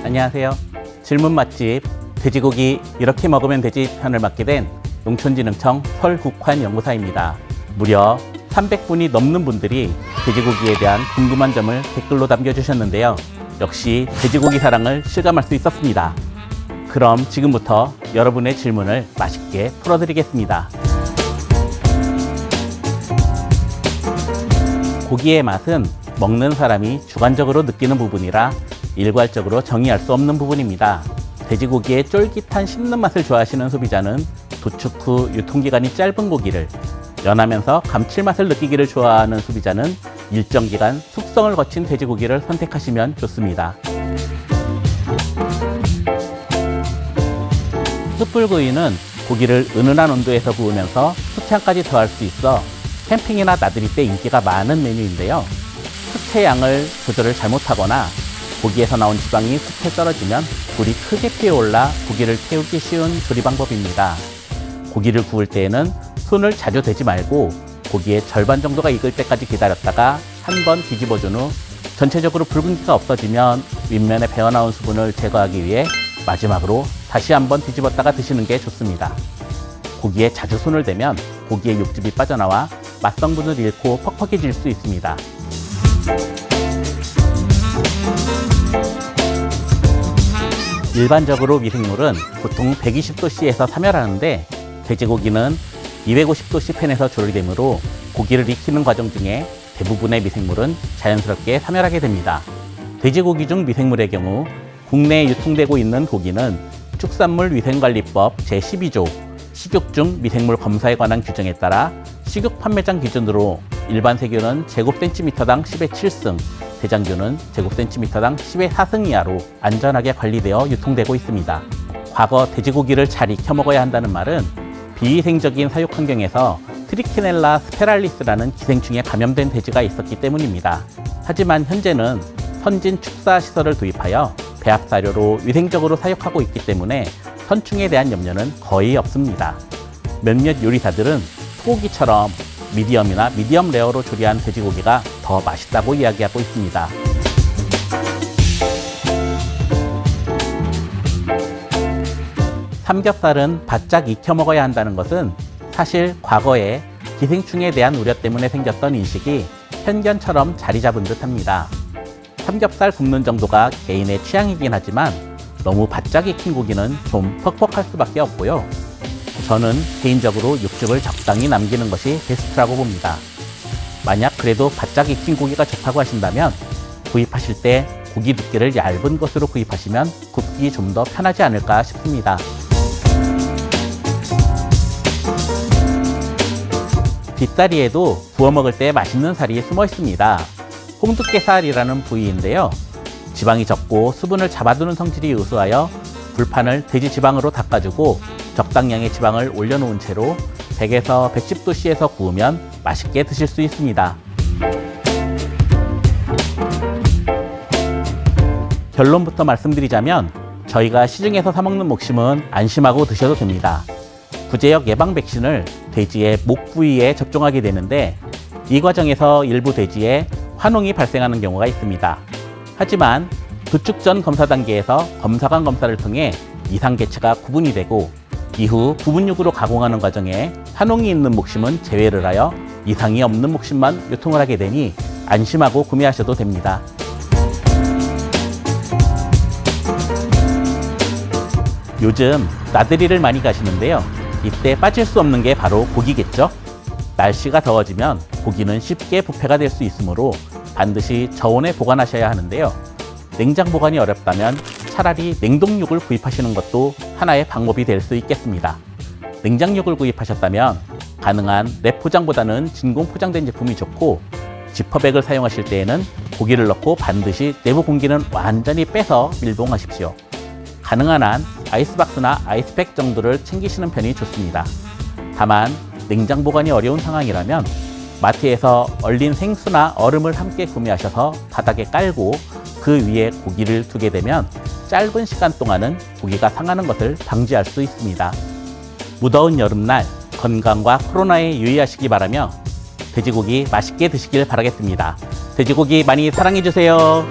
안녕하세요. 질문 맛집 돼지고기 이렇게 먹으면 되지 편을 맡게 된 농촌진흥청 설국환연구사입니다. 무려 300분이 넘는 분들이 돼지고기에 대한 궁금한 점을 댓글로 남겨주셨는데요. 역시 돼지고기 사랑을 실감할 수 있었습니다. 그럼 지금부터 여러분의 질문을 맛있게 풀어드리겠습니다. 고기의 맛은 먹는 사람이 주관적으로 느끼는 부분이라 일괄적으로 정의할 수 없는 부분입니다. 돼지고기의 쫄깃한 씹는 맛을 좋아하시는 소비자는 도축 후 유통기간이 짧은 고기를, 연하면서 감칠맛을 느끼기를 좋아하는 소비자는 일정 기간 숙성을 거친 돼지고기를 선택하시면 좋습니다. 숯불구이는 고기를 은은한 온도에서 구우면서 수채향까지 더할 수 있어 캠핑이나 나들이 때 인기가 많은 메뉴인데요. 수채 양을 조절을 잘못하거나 고기에서 나온 지방이 숯에 떨어지면 불이 크게 피어올라 고기를 태우기 쉬운 조리 방법입니다. 고기를 구울 때에는 손을 자주 대지 말고 고기의 절반 정도가 익을 때까지 기다렸다가 한 번 뒤집어준 후 전체적으로 붉은기가 없어지면 윗면에 배어나온 수분을 제거하기 위해 마지막으로 다시 한번 뒤집었다가 드시는 게 좋습니다. 고기에 자주 손을 대면 고기의 육즙이 빠져나와 맛성분을 잃고 퍽퍽해질 수 있습니다. 일반적으로 미생물은 보통 120도씨에서 사멸하는데 돼지고기는 250도씨 팬에서 조리되므로 고기를 익히는 과정 중에 대부분의 미생물은 자연스럽게 사멸하게 됩니다. 돼지고기 중 미생물의 경우 국내에 유통되고 있는 고기는 축산물위생관리법 제12조 식육 중 미생물 검사에 관한 규정에 따라 식육 판매장 기준으로 일반 세균은 제곱센티미터당 10의 7승, 대장균은 제곱센티미터당 10의 4승 이하로 안전하게 관리되어 유통되고 있습니다. 과거 돼지고기를 잘 익혀 먹어야 한다는 말은 비위생적인 사육 환경에서 트리키넬라 스페랄리스라는 기생충에 감염된 돼지가 있었기 때문입니다. 하지만 현재는 선진 축사 시설을 도입하여 배합 사료로 위생적으로 사육하고 있기 때문에 선충에 대한 염려는 거의 없습니다. 몇몇 요리사들은 소고기처럼 미디엄이나 미디엄 레어로 조리한 돼지고기가 더 맛있다고 이야기하고 있습니다. 삼겹살은 바짝 익혀 먹어야 한다는 것은 사실 과거에 기생충에 대한 우려 때문에 생겼던 인식이 편견처럼 자리 잡은 듯합니다. 삼겹살 굽는 정도가 개인의 취향이긴 하지만 너무 바짝 익힌 고기는 좀 퍽퍽할 수밖에 없고요. 저는 개인적으로 육즙을 적당히 남기는 것이 베스트라고 봅니다. 만약 그래도 바짝 익힌 고기가 좋다고 하신다면 구입하실 때 고기 두께를 얇은 것으로 구입하시면 굽기 좀 더 편하지 않을까 싶습니다. 뒷다리에도 구워 먹을 때 맛있는 살이 숨어 있습니다. 홍두깨살이라는 부위인데요. 지방이 적고 수분을 잡아두는 성질이 우수하여 불판을 돼지 지방으로 닦아주고 적당량의 지방을 올려놓은 채로 100에서 110도씨에서 구우면 맛있게 드실 수 있습니다. 결론부터 말씀드리자면 저희가 시중에서 사 먹는 목심은 안심하고 드셔도 됩니다. 구제역 예방 백신을 돼지의 목 부위에 접종하게 되는데 이 과정에서 일부 돼지에 환웅이 발생하는 경우가 있습니다. 하지만 도축 전 검사 단계에서 검사관 검사를 통해 이상 개체가 구분이 되고 이후 부분육으로 가공하는 과정에 환웅이 있는 목심은 제외를 하여 이상이 없는 목심만 유통을 하게 되니 안심하고 구매하셔도 됩니다. 요즘 나들이를 많이 가시는데요. 이때 빠질 수 없는 게 바로 고기겠죠? 날씨가 더워지면 고기는 쉽게 부패가 될 수 있으므로 반드시 저온에 보관하셔야 하는데요. 냉장 보관이 어렵다면 차라리 냉동육을 구입하시는 것도 하나의 방법이 될 수 있겠습니다. 냉장육을 구입하셨다면 가능한 랩 포장보다는 진공 포장된 제품이 좋고 지퍼백을 사용하실 때에는 고기를 넣고 반드시 내부 공기는 완전히 빼서 밀봉하십시오. 가능한 한 아이스박스나 아이스팩 정도를 챙기시는 편이 좋습니다. 다만 냉장 보관이 어려운 상황이라면 마트에서 얼린 생수나 얼음을 함께 구매하셔서 바닥에 깔고 그 위에 고기를 두게 되면 짧은 시간 동안은 고기가 상하는 것을 방지할 수 있습니다. 무더운 여름날 건강과 코로나에 유의하시기 바라며 돼지고기 맛있게 드시길 바라겠습니다. 돼지고기 많이 사랑해주세요.